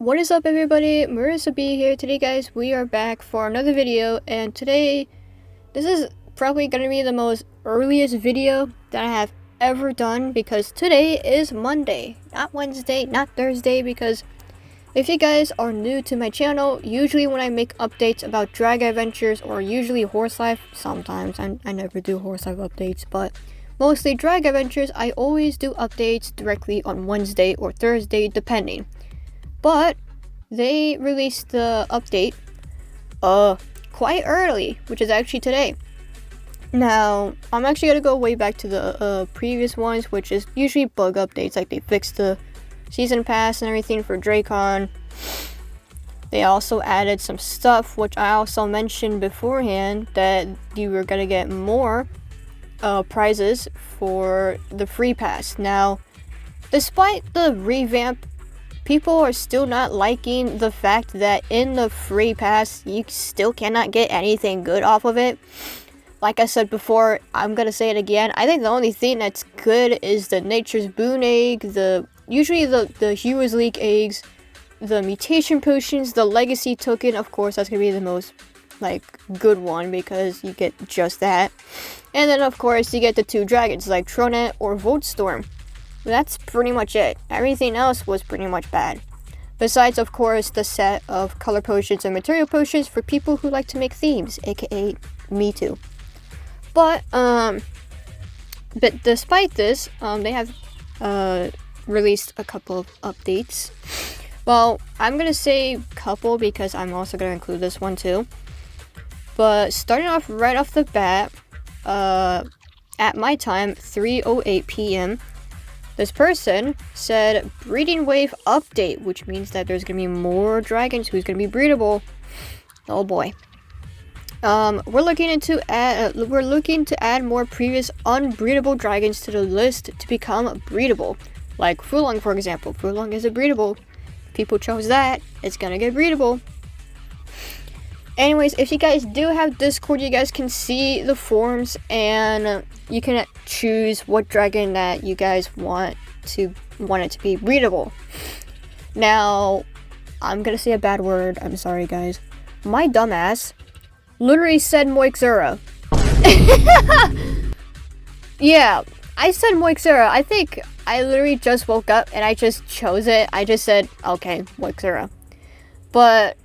What is up, everybody? Marissa B here. Today, guys, we are back for another video, and today, this is probably gonna be the most earliest video that I have ever done because today is Monday, not Wednesday, not Thursday, because if you guys are new to my channel, usually when I make updates about drag adventures or usually horse life, sometimes I never do horse life updates, but mostly drag adventures, I always do updates directly on Wednesday or Thursday, depending. But they released the update quite early, which is actually today. Now, I'm actually gonna go way back to the previous ones, which is usually bug updates, like they fixed the season pass and everything for Dracon. They also added some stuff, which I also mentioned beforehand, that you were gonna get more prizes for the free pass. Now, despite the revamp, people are still not liking the fact that in the free pass, you still cannot get anything good off of it. Like I said before, I'm gonna say it again. I think the only thing that's good is the Nature's Boon egg, usually the Heroes League eggs, the mutation potions, the legacy token. Of course, that's gonna be the most good one because you get just that. And then of course you get the two dragons like Tronet or Voltstorm. That's pretty much it. Everything else was pretty much bad. Besides, of course, the set of color potions and material potions for people who like to make themes, aka me too. But despite this, they have released a couple of updates. Well, I'm gonna say couple because I'm also gonna include this one too. But starting off right off the bat, at my time, 3:08 p.m., this person said breeding wave update, which means that there's gonna be more dragons who's gonna be breedable. Oh boy. We're looking to add more previous unbreedable dragons to the list to become breedable. Like Fulong, for example. Fulong is a breedable. People chose that. It's gonna get breedable. Anyways, if you guys do have Discord, you guys can see the forms and you can choose what dragon that you guys want it to be breedable. Now, I'm gonna say a bad word. I'm sorry, guys. My dumbass literally said Moixera. Yeah, I said Moixera. I think I literally just woke up and I just chose it. I just said, okay, Moixera. But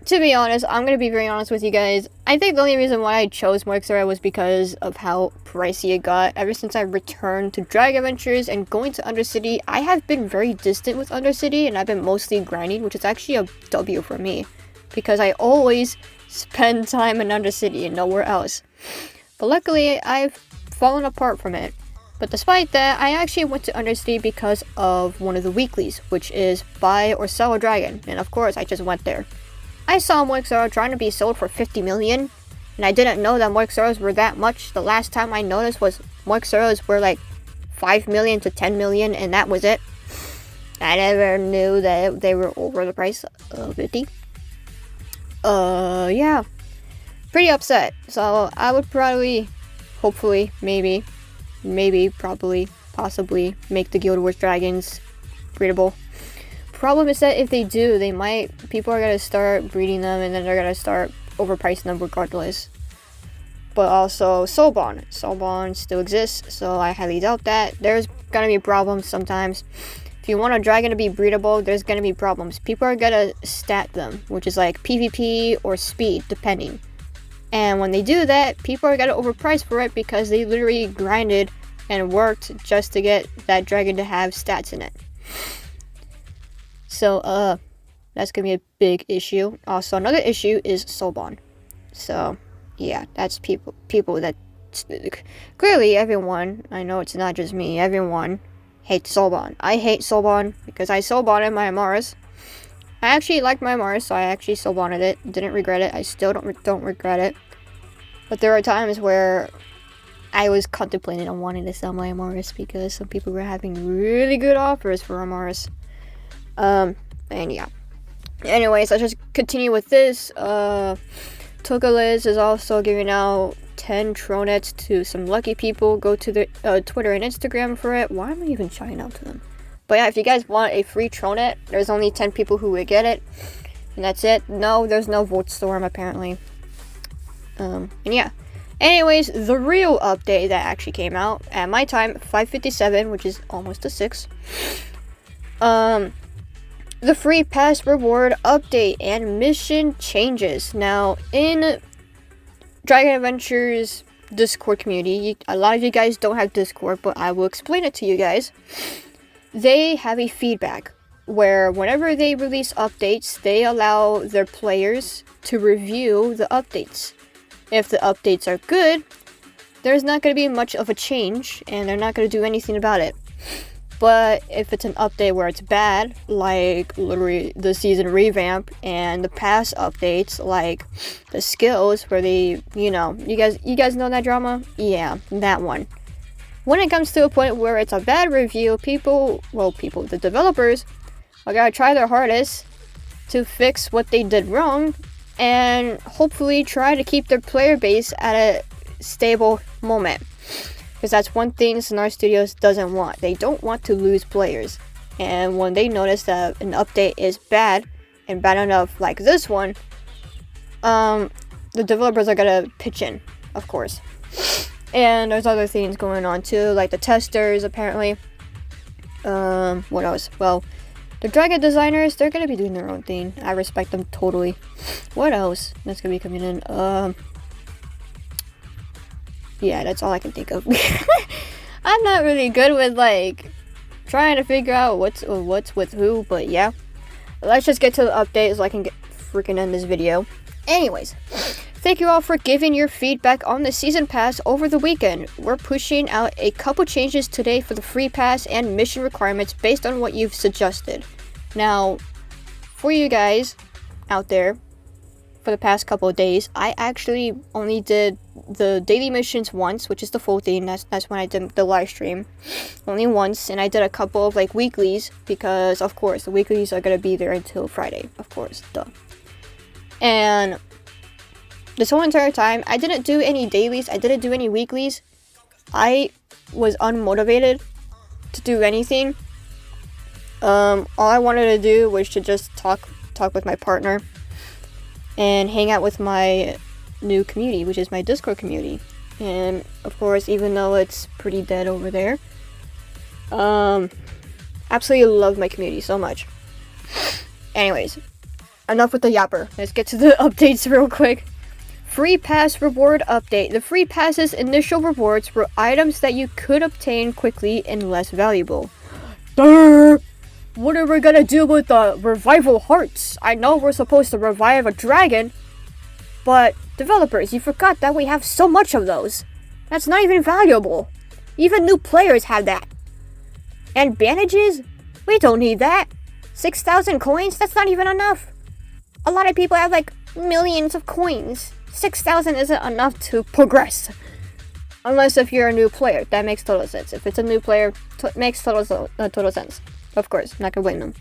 to be honest, I'm going to be very honest with you guys. I think the only reason why I chose Moixera was because of how pricey it got. Ever since I returned to Drag Adventures and going to Undercity, I have been very distant with Undercity and I've been mostly grinding, which is actually a W for me. Because I always spend time in Undercity and nowhere else. But luckily, I've fallen apart from it. But despite that, I actually went to Undercity because of one of the weeklies, which is buy or sell a dragon. And of course, I just went there. I saw Moixera trying to be sold for 50 million, and I didn't know that Moixeras were that much. The last time I noticed was Moixeras were like 5 million to 10 million, and that was it. I never knew that they were over the price of 50. Yeah. Pretty upset. So I would probably, hopefully, maybe, probably, possibly make the Guild Wars dragons breedable. Problem is that if they do, people are gonna start breeding them and then they're gonna start overpricing them regardless. But also Soulbond still exists, so I highly doubt that. There's gonna be problems sometimes. If you want a dragon to be breedable, there's gonna be problems. People are gonna stat them, which is like PvP or speed, depending. And when they do that, people are gonna overprice for it because they literally grinded and worked just to get that dragon to have stats in it. So, that's gonna be a big issue. Also, another issue is Soulbond. So, yeah, that's people that clearly everyone, I know it's not just me, everyone hates Soulbond. I hate Soulbond because I Soulbonded my Amaris. I actually liked my Amaris, so I actually Soulbonded it. Didn't regret it. I still don't regret it. But there are times where I was contemplating on wanting to sell my Amaris because some people were having really good offers for Amaris. And yeah. Anyways, let's just continue with this. Togaliz is also giving out 10 Tronets to some lucky people. Go to their Twitter and Instagram for it. Why am I even shouting out to them? But yeah, if you guys want a free Tronet, there's only 10 people who would get it. And that's it. No, there's no Volt Storm apparently. And yeah. Anyways, the real update that actually came out at my time, 5:57, which is almost to 6. The free pass reward update and mission changes. Now, in Dragon Adventures Discord community, a lot of you guys don't have Discord, but I will explain it to you guys. They have a feedback where whenever they release updates, they allow their players to review the updates. If the updates are good, there's not going to be much of a change, and they're not going to do anything about it. But if it's an update where it's bad, like literally the season revamp and the past updates, like the skills where they, you guys know that drama? Yeah, that one. When it comes to a point where it's a bad review, the developers are gonna try their hardest to fix what they did wrong and hopefully try to keep their player base at a stable moment. Because that's one thing Sonar Studios doesn't want. They don't want to lose players. And when they notice that an update is bad, and bad enough like this one, the developers are gonna pitch in, of course. And there's other things going on too, like the testers apparently. What else? Well, the Dragon designers, they're gonna be doing their own thing. I respect them totally. What else that's gonna be coming in? Yeah, that's all I can think of. I'm not really good with like trying to figure out what's with who, but yeah. Let's just get to the update so I can freaking end this video. Anyways, thank you all for giving your feedback on the season pass over the weekend. We're pushing out a couple changes today for the free pass and mission requirements based on what you've suggested. Now, for you guys out there, for the past couple of days, I actually only did the daily missions once, which is the full thing. That's when I did the live stream, only once, and I did a couple of like weeklies because, of course, the weeklies are gonna be there until Friday, of course, duh. And this whole entire time, I didn't do any dailies. I didn't do any weeklies. I was unmotivated to do anything. All I wanted to do was to just talk with my partner and hang out with my new community, which is my Discord community. And of course, even though it's pretty dead over there, absolutely love my community so much. Anyways, enough with the yapper. Let's get to the updates real quick. Free pass reward update. The free pass's initial rewards were items that you could obtain quickly and less valuable. Durr! What are we gonna do with the revival hearts? I know we're supposed to revive a dragon, but developers, you forgot that we have so much of those. That's not even valuable. Even new players have that. And bandages? We don't need that. 6,000 coins? That's not even enough. A lot of people have like millions of coins. 6,000 isn't enough to progress. Unless if you're a new player, that makes total sense. If it's a new player, it makes total sense. Of course, I'm not gonna blame them.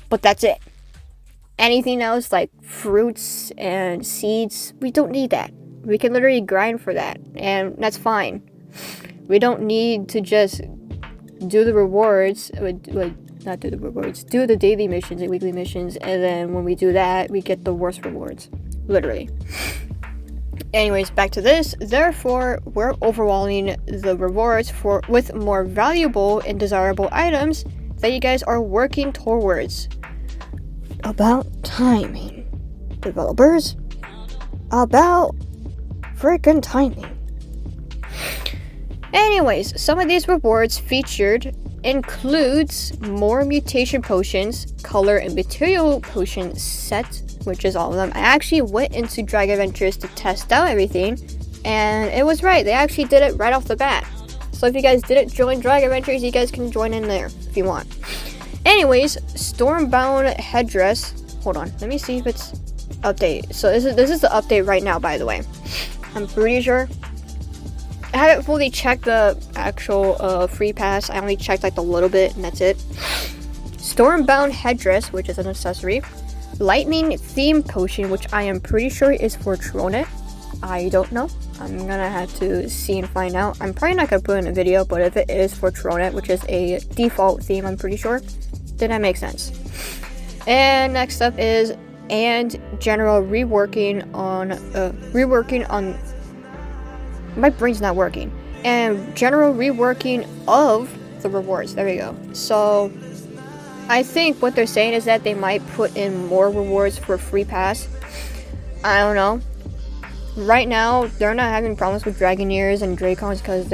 But that's it. Anything else like fruits and seeds, we don't need that. We can literally grind for that, and that's fine. We don't need to just do the rewards, do the daily missions and weekly missions, and then when we do that, we get the worst rewards. Literally. Anyways, back to this. Therefore, we're overhauling the rewards with more valuable and desirable items that you guys are working towards. About timing, developers. About freaking timing. Anyways, some of these rewards featured includes more mutation potions, color and material potion set, which is all of them. I actually went into Dragon Adventures to test out everything, and it was right. They actually did it right off the bat. So if you guys didn't join Dragon Adventures, you guys can join in there if you want. Anyways, Stormbound headdress. Hold on, let me see if it's update. So this is the update right now, by the way. I'm pretty sure. I haven't fully checked the actual free pass. I only checked like a little bit, and that's it. Stormbound headdress, which is an accessory. Lightning theme potion, which I am pretty sure is for Tronet. I don't know. I'm gonna have to see and find out. I'm probably not gonna put in a video, but if it is for Trollnet, which is a default theme, I'm pretty sure, then that makes sense. And next up is general reworking on my brain's not working. And general reworking of the rewards. There we go. So I think what they're saying is that they might put in more rewards for free pass. I don't know. Right now, they're not having problems with Dragoneers and Dracons because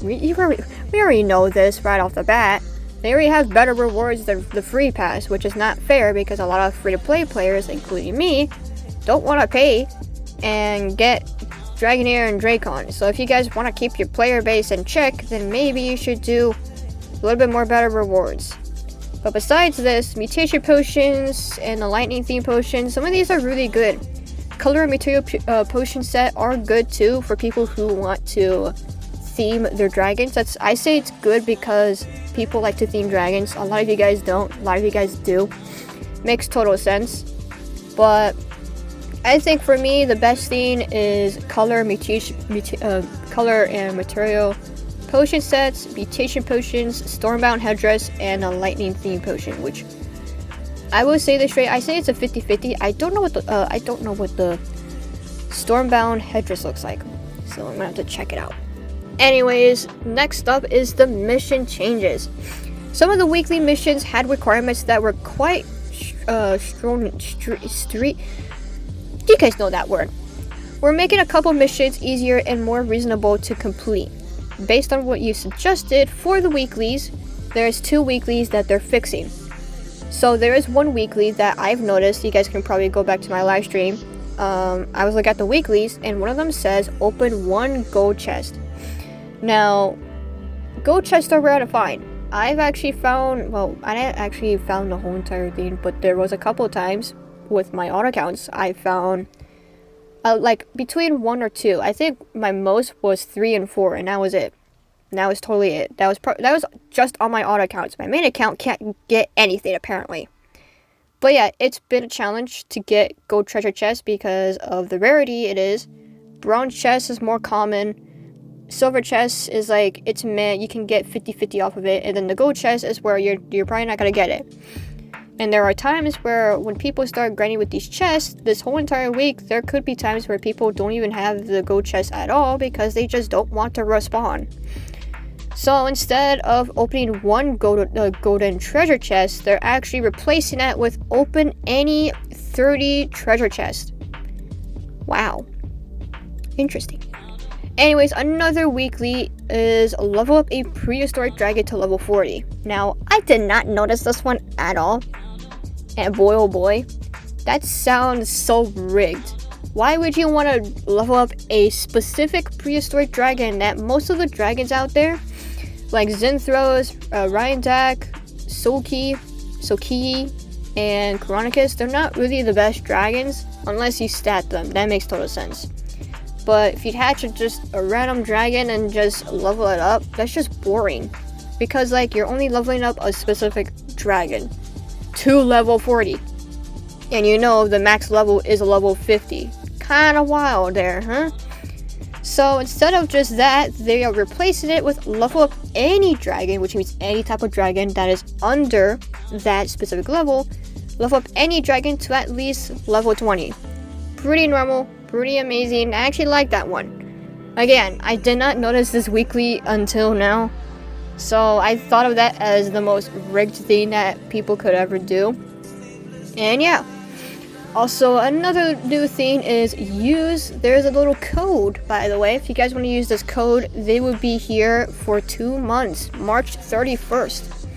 we already know this right off the bat. They already have better rewards than the free pass, which is not fair because a lot of free-to-play players, including me, don't want to pay and get Dragoneer and Dracon. So if you guys want to keep your player base in check, then maybe you should do a little bit more better rewards. But besides this, mutation potions and the lightning theme potions, some of these are really good. Color and material potion set are good too for people who want to theme their dragons. I say it's good because people like to theme dragons. A lot of you guys don't. A lot of you guys do. Makes total sense. But I think for me, the best theme is color and material potion sets, mutation potions, stormbound headdress, and a lightning theme potion, which I will say this straight. I say it's a 50-50. I don't know what the stormbound headdress looks like, so I'm gonna have to check it out. Anyways, next up is the mission changes. Some of the weekly missions had requirements that were quite street. You guys know that word. We're making a couple missions easier and more reasonable to complete. Based on what you suggested for the weeklies, there's 2 weeklies that they're fixing. So there is one weekly that I've noticed. You guys can probably go back to my live stream. I was looking at the weeklies, and one of them says open 1 gold chest. Now, gold chests are rare to find. I've actually found, well, I didn't actually found the whole entire thing, but there was a couple times with my auto accounts I found like between 1 or 2. I think my most was 3 and 4, and that was it. That was totally it. That was just on my auto accounts. My main account can't get anything apparently. But yeah, it's been a challenge to get gold treasure chest because of the rarity it is. Bronze chest is more common. Silver chest is like, it's meh, you can get 50-50 off of it, and then the gold chest is where you're probably not gonna get it. And there are times where when people start grinding with these chests, this whole entire week, there could be times where people don't even have the gold chest at all because they just don't want to respawn. So instead of opening 1 golden treasure chest, they're actually replacing that with open any 30 treasure chest. Wow. Interesting. Anyways, another weekly is level up a prehistoric dragon to level 40. Now, I did not notice this one at all. And boy oh boy, that sounds so rigged. Why would you want to level up a specific prehistoric dragon that most of the dragons out there, like Zinthros, Ryandak, Soki, and Coronicus, they're not really the best dragons unless you stat them. That makes total sense. But if you hatch just a random dragon and just level it up, that's just boring. Because like you're only leveling up a specific dragon to level 40. And you know the max level is a level 50. Kinda wild there, huh? So instead of just that, they are replacing it with level up any dragon, which means any type of dragon that is under that specific level. Level up any dragon to at least level 20. Pretty normal, pretty amazing. I actually like that one. Again, I did not notice this weekly until now. So I thought of that as the most rigged thing that people could ever do. And yeah. Also, another new thing is there's a little code, by the way. If you guys want to use this code, they will be here for 2 months, March 31st.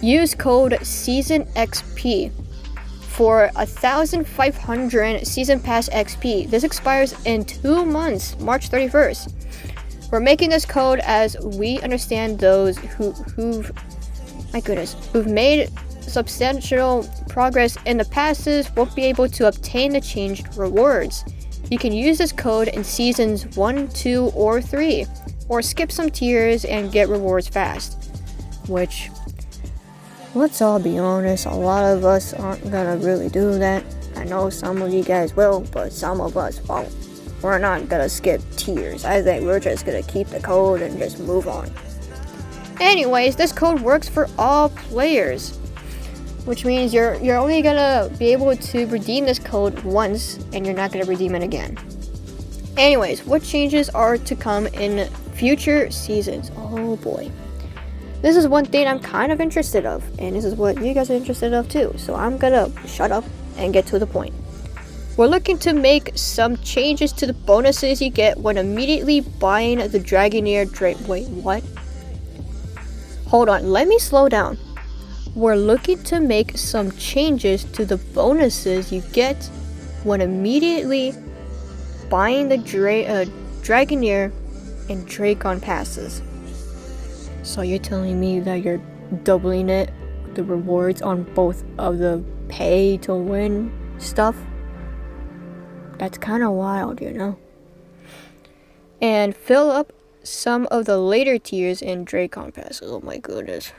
Use code SEASONXP for 1,500 Season Pass XP. This expires in 2 months, March 31st. We're making this code as we understand those who've made substantial progress in the passes won't be able to obtain the changed rewards. You can use this code in seasons 1, 2, or 3, or skip some tiers and get rewards fast. Which, let's all be honest, a lot of us aren't gonna really do that. I know some of you guys will, but some of us won't. we're not gonna skip tiers. I think we're just gonna keep the code and just move on. Anyways, this code works for all players, which means you're only gonna be able to redeem this code once, and you're not gonna redeem it again. Anyways, what changes are to come in future seasons? Oh boy. This is one thing I'm kind of interested of, and this is what you guys are interested of too. So I'm gonna shut up and get to the point. We're looking to make some changes to the bonuses you get when immediately buying the Dragonair Wait, what? Hold on, let me slow down. We're looking to make some changes to the bonuses you get when immediately buying the Dragonair and Dracon passes. So you're telling me that you're doubling the rewards on both of the pay to win stuff? That's kind of wild, you know? And fill up some of the later tiers in Dracon passes. Oh my goodness.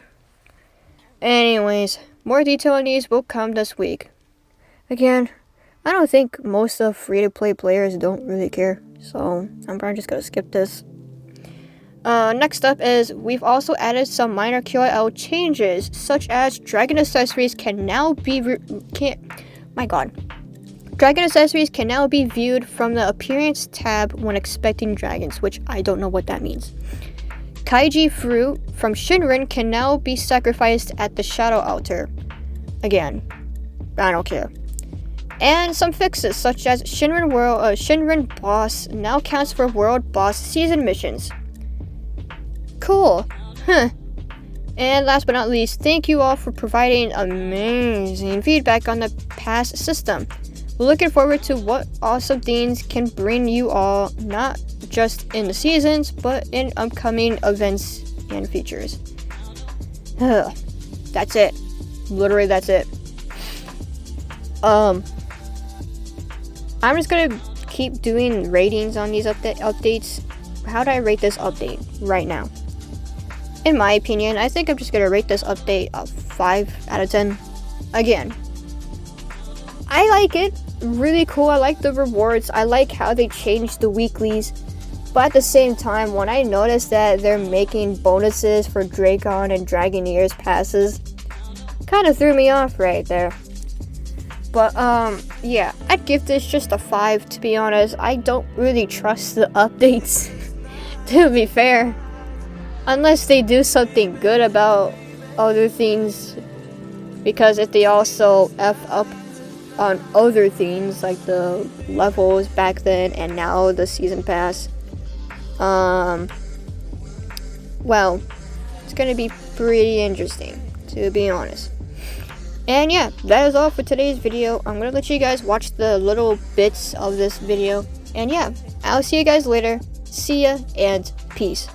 Anyways, more detail on these will come this week. Again, I don't think most of free-to-play players don't really care, so I'm probably just gonna skip this. Next up is we've also added some minor QIL changes, such as dragon accessories can now be Dragon accessories can now be viewed from the appearance tab when expecting dragons, which I don't know what that means. Kaiji fruit from Shinrin can now be sacrificed at the shadow altar. Again, I don't care. And some fixes, such as Shinrin boss now counts for world boss season missions. Cool. Huh. And last but not least, thank you all for providing amazing feedback on the pass system. We're looking forward to what awesome things can bring you all, not just in the seasons, but in upcoming events and features. That's it. Literally, that's it. I'm just gonna keep doing ratings on these updates. How do I rate this update right now? In my opinion, I think I'm just gonna rate this update a 5 out of 10. Again, I like it. Really cool. I like the rewards. I like how they changed the weeklies. But at the same time, when I noticed that they're making bonuses for Dracon and Dragonair's passes, kind of threw me off right there. But yeah, I'd give this just a 5, to be honest. I don't really trust the updates, to be fair. Unless they do something good about other things. Because if they also F up on other things, like the levels back then and now the season pass, well, it's gonna be pretty interesting, to be honest. And yeah, that is all for today's video. I'm gonna let you guys watch the little bits of this video, and yeah, I'll see you guys later. See ya and peace.